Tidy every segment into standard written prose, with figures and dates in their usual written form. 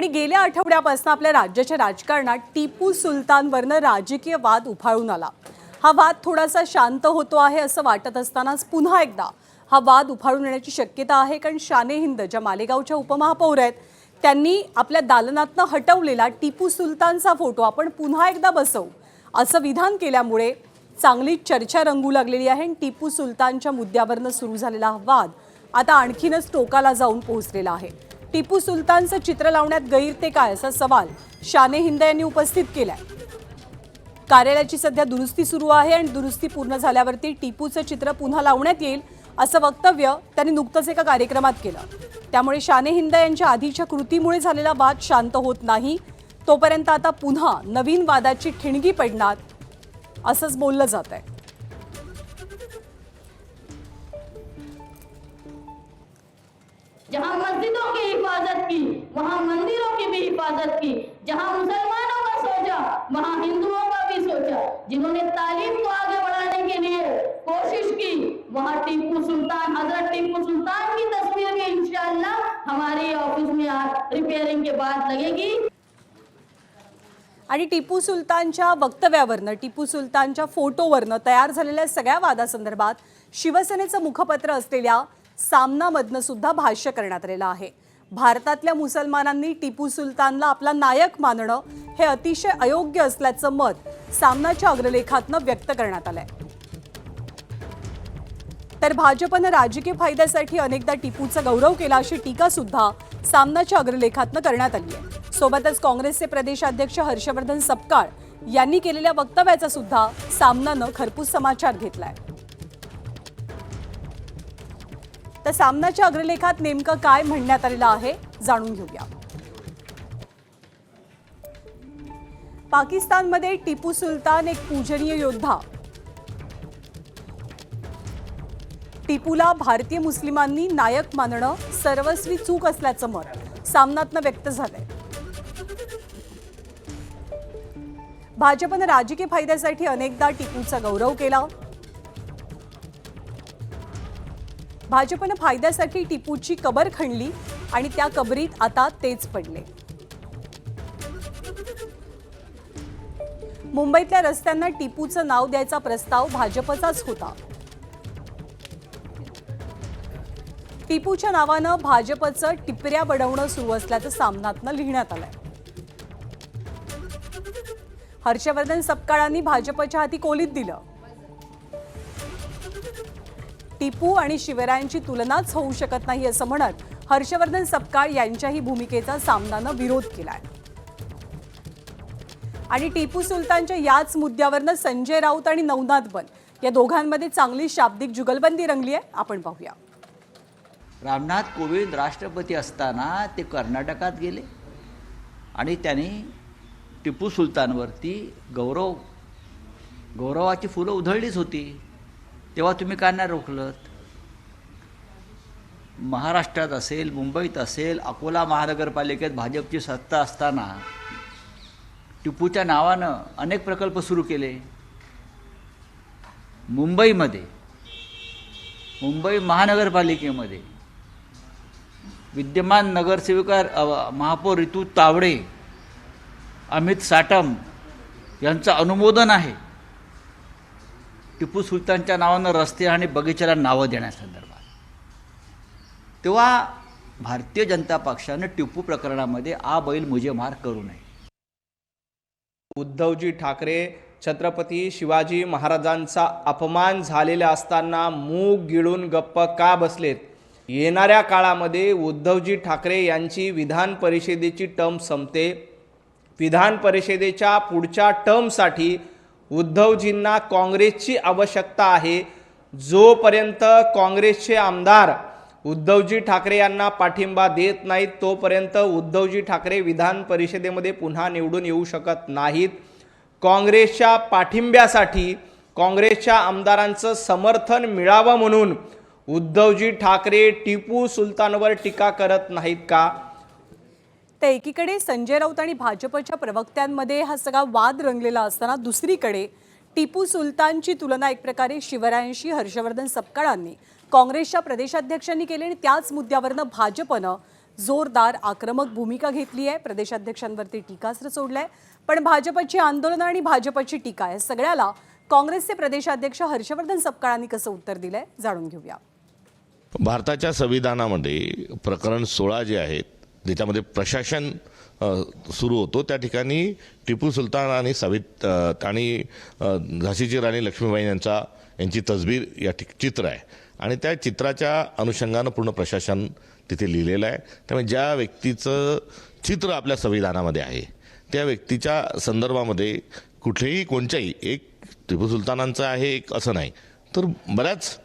आणि गेल्या आठवड्यापासून आपल्या राज्याच्या राजकारणात टिपू सुलतानवरनं राजकीय वाद उफाळून आला। हा वाद थोडासा शांत होतो आहे असं वाटत असतानाच पुन्हा एकदा हा वाद उफाळून येण्याची शक्यता आहे। कारण शाने हिंद ज्या मालेगावच्या उपमहापौर आहेत त्यांनी आपल्या दालनातनं हटवलेला टिपू सुलतानचा फोटो आपण पुन्हा एकदा बसवू असं विधान केल्यामुळे चांगली चर्चा रंगू लागलेली आहे। टिपू सुलतानच्या मुद्द्यावरनं सुरू झालेला हा वाद आता आणखीनच टोकाला जाऊन पोहोचलेला आहे। टिपू सुलतानचं चित्र लावण्यात गैर ते काय असा सवाल शाने हिंद यांनी उपस्थित केलाय। कार्यालयाची सध्या दुरुस्ती सुरू आहे आणि दुरुस्ती पूर्ण झाल्यावरती टिपूचं चित्र पुन्हा लावण्यात येईल असं वक्तव्य त्यांनी नुकतंच एका कार्यक्रमात केलं। त्यामुळे शाने हिंद यांच्या आधीच्या कृतीमुळे झालेला वाद शांत होत नाही, तोपर्यंत आता पुन्हा नवीन वादाची ठिणगी पडणार असंच बोललं जात आहे। जहां मस्जिदों की हिफाजत की वहां मंदिरों की भी हिफाजत की, जहां मुसलमानों का सोचा वहां हिंदुओं का भी सोचा, जिन्होंने तालीम को आगे बढ़ाने के लिए कोशिश की वहां टीपू सुल्तान, हजरत टीपू सुल्तान की तस्वीर भी इंशाअल्लाह हमारे ऑफिस में रिपेयरिंग के बाद लगेगी। आणि टिपू सुलतानच्या वक्तव्यावरनं टिपू सुलतानच्या फोटोवरनं तयार झालेल्या सगळ्या वादासंदर्भात शिवसेनेचं मुखपत्र असलेल्या सामनामधनं सुद्धा भाष्य करण्यात आलेलं आहे। भारतातल्या मुसलमानांनी टिपू सुलतानला आपला नायक मानणं हे अतिशय अयोग्य असल्याचं मत सामनाच्या अग्रलेखातनं व्यक्त करण्यात आलंय। तर भाजपनं राजकीय फायद्यासाठी अनेकदा टिपूचा गौरव केला अशी टीका सुद्धा सामनाच्या अग्रलेखातनं करण्यात आली आहे। सोबतच काँग्रेसचे प्रदेशाध्यक्ष हर्षवर्धन सपकाळ यांनी केलेल्या वक्तव्याचा सुद्धा सामनानं खरपूस समाचार घेतलाय। तर सामनाच्या अग्रलेखात नेमकं काय म्हणण्यात आलेलं आहे जाणून घेऊया। पाकिस्तानमध्ये टिपू सुलतान एक पूजनीय योद्धा, टिपूला भारतीय मुस्लिमांनी नायक मानणं सर्वस्वी चूक असल्याचं मत सामनातनं व्यक्त झालंय। भाजपनं राजकीय फायद्यासाठी अनेकदा टिपूचा गौरव केला। भाजपनं फायद्यासाठी टिपूची कबर खणली आणि त्या कबरीत आता तेच पडले। मुंबईतल्या रस्त्यांना टिपूचं नाव द्यायचा प्रस्ताव भाजपचाच होता। टिपूच्या नावानं भाजपचं टिपऱ्या बडवणं सुरू असल्याचं सामनातनं लिहिण्यात आलंय। हर्षवर्धन सपकाळांनी भाजपच्या हाती कोलीत दिलं। टिपू आणि शिवरायांची तुलनाच होऊ शकत नाही असं म्हणत हर्षवर्धन सपकाळ यांच्याही भूमिकेचा सामनानं विरोध केलाय। आणि टिपू सुलतानच्या याच मुद्द्यावरनं संजय राऊत आणि नवनाथ बन या दोघांमध्ये चांगली शाब्दिक जुगलबंदी रंगली आहे। आपण पाहूया। रामनाथ कोविंद राष्ट्रपती असताना ते कर्नाटकात गेले आणि त्यांनी टिपू सुलतानवरती गौरवाची फुलं उधळलीच होती, तेव्हा तुम्ही का नाही रोखलं? महाराष्ट्रात असेल, मुंबईत असेल, अकोला महानगरपालिकेत भाजपची सत्ता असताना टिपूच्या नावानं अनेक प्रकल्प सुरू केले। मुंबई महानगरपालिकेमध्ये विद्यमान नगरसेविका महापौर ऋतू तावडे, अमित साटम यांचं अनुमोदन आहे टिपू सुलतानच्या नावानं रस्ते आणि बगीच्याला नावं देण्यासंदर्भात। तेव्हा भारतीय जनता पक्षानं टिपू प्रकरणामध्ये आ बैल मुझे मार करू नये। उद्धवजी ठाकरे छत्रपती शिवाजी महाराजांचा अपमान झालेला असताना मूग गिळून गप्प का बसलेत? येणाऱ्या काळामध्ये उद्धवजी ठाकरे यांची विधान परिषदेची टर्म संपते। विधान परिषदेच्या पुढच्या टर्मसाठी उद्धवजींना काँग्रेसची आवश्यकता आहे। जोपर्यंत काँग्रेसचे आमदार उद्धवजी ठाकरे यांना पाठिंबा देत नाहीत तोपर्यंत उद्धवजी ठाकरे विधान परिषदेमध्ये पुन्हा निवडून येऊ शकत नाहीत। काँग्रेसच्या पाठिंब्यासाठी काँग्रेसच्या आमदारांचं समर्थन मिळावं म्हणून उद्धवजी ठाकरे टिपू सुलतानवर टीका करत नाहीत का? तर एकीकडे संजय राऊत आणि भाजपच्या प्रवक्त्यांमध्ये हा सगळा वाद रंगलेला असताना दुसरीकडे टिपू सुलतानची तुलना एक प्रकारे शिवरायांशी हर्षवर्धन सपकाळांनी काँग्रेसच्या प्रदेशाध्यक्षांनी केली आणि त्याच मुद्द्यावरनं भाजपनं जोरदार आक्रमक भूमिका घेतली आहे, प्रदेशाध्यक्षांवरती टीकास्त्र सोडलंय. पण भाजपची आंदोलनं आणि भाजपची टीका या सगळ्याला काँग्रेसचे प्रदेशाध्यक्ष हर्षवर्धन सपकाळांनी कसं उत्तर दिलंय जाणून घेऊया. भारताच्या संविधानामध्ये प्रकरण 16 जे आहेत ज्याच्यामध्ये प्रशासन सुरू होतो त्या ठिकाणी टिपू सुलतान आणि झाशीची राणी लक्ष्मीबाई यांची तसबीर या चित्र आहे आणि त्या चित्राच्या अनुषंगानं पूर्ण प्रशासन तिथे लिहिलेलं आहे. त्यामुळे ज्या व्यक्तीचं चित्र आपल्या संविधानामध्ये आहे त्या व्यक्तीच्या संदर्भामध्ये कुठलेही कोणत्याही एक टिपू सुलतानांचं आहे एक असं नाही तर बऱ्याच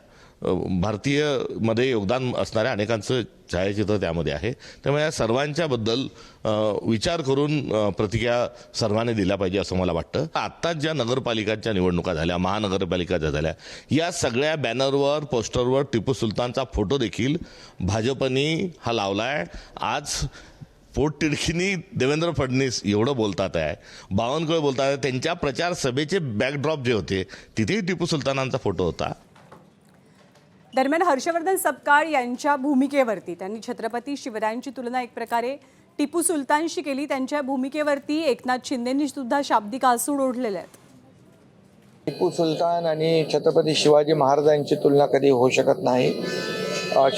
भारतीयमध्ये योगदान असणाऱ्या अनेकांचं छायाचित्र त्यामध्ये आहे. त्यामुळे या सर्वांच्याबद्दल विचार करून प्रतिक्रिया सर्वांनी दिल्या पाहिजे असं मला वाटतं. आत्ताच ज्या नगरपालिकांच्या निवडणुका झाल्या, महानगरपालिकाच्या झाल्या, या सगळ्या बॅनरवर पोस्टरवर टिपू सुलतानचा फोटो देखील भाजपनी हा लावला आहे. आज पोटतिडकीनी देवेंद्र फडणवीस एवढं बोलतात आहे, बावनकुळे बोलतात आहे, त्यांच्या प्रचार सभेचे बॅकड्रॉप जे होते तिथेही टिपू सुलतानांचा फोटो होता. दरम्यान हर्षवर्धन सपकाळ यांच्या भूमिकेवरती त्यांनी छत्रपती शिवरायांची तुलना एक प्रकारे टिपू सुलतानशी केली. त्यांच्या भूमिकेवरती एकनाथ शिंदेंनी सुद्धा शाब्दिक आसूड ओढलेले आहेत. टिपू सुलतान आणि छत्रपती शिवाजी महाराजांची तुलना कधी होऊ शकत नाही.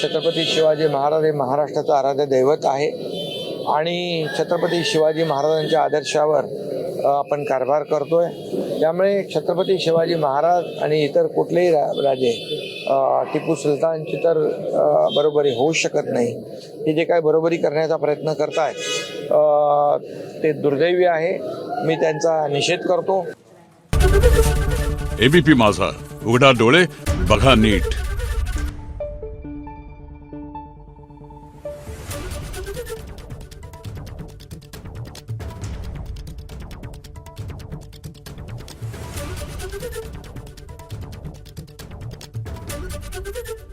छत्रपती शिवाजी महाराज हे महाराष्ट्राचं आराध्य दैवत आहे आणि छत्रपती शिवाजी महाराजांच्या आदर्शावर आपण कारभार करतोय. त्यामुळे छत्रपती शिवाजी महाराज आणि इतर कुठलेही राजे टिपू सुलतानची तर बरोबरी होऊ शकत नाही. हे जे काय बरोबरी करण्याचा प्रयत्न करतायत ते दुर्दैवी आहे. मी त्यांचा निषेध करतो. एबीपी माझा, उघडा डोळे बघा नीट. Thank you.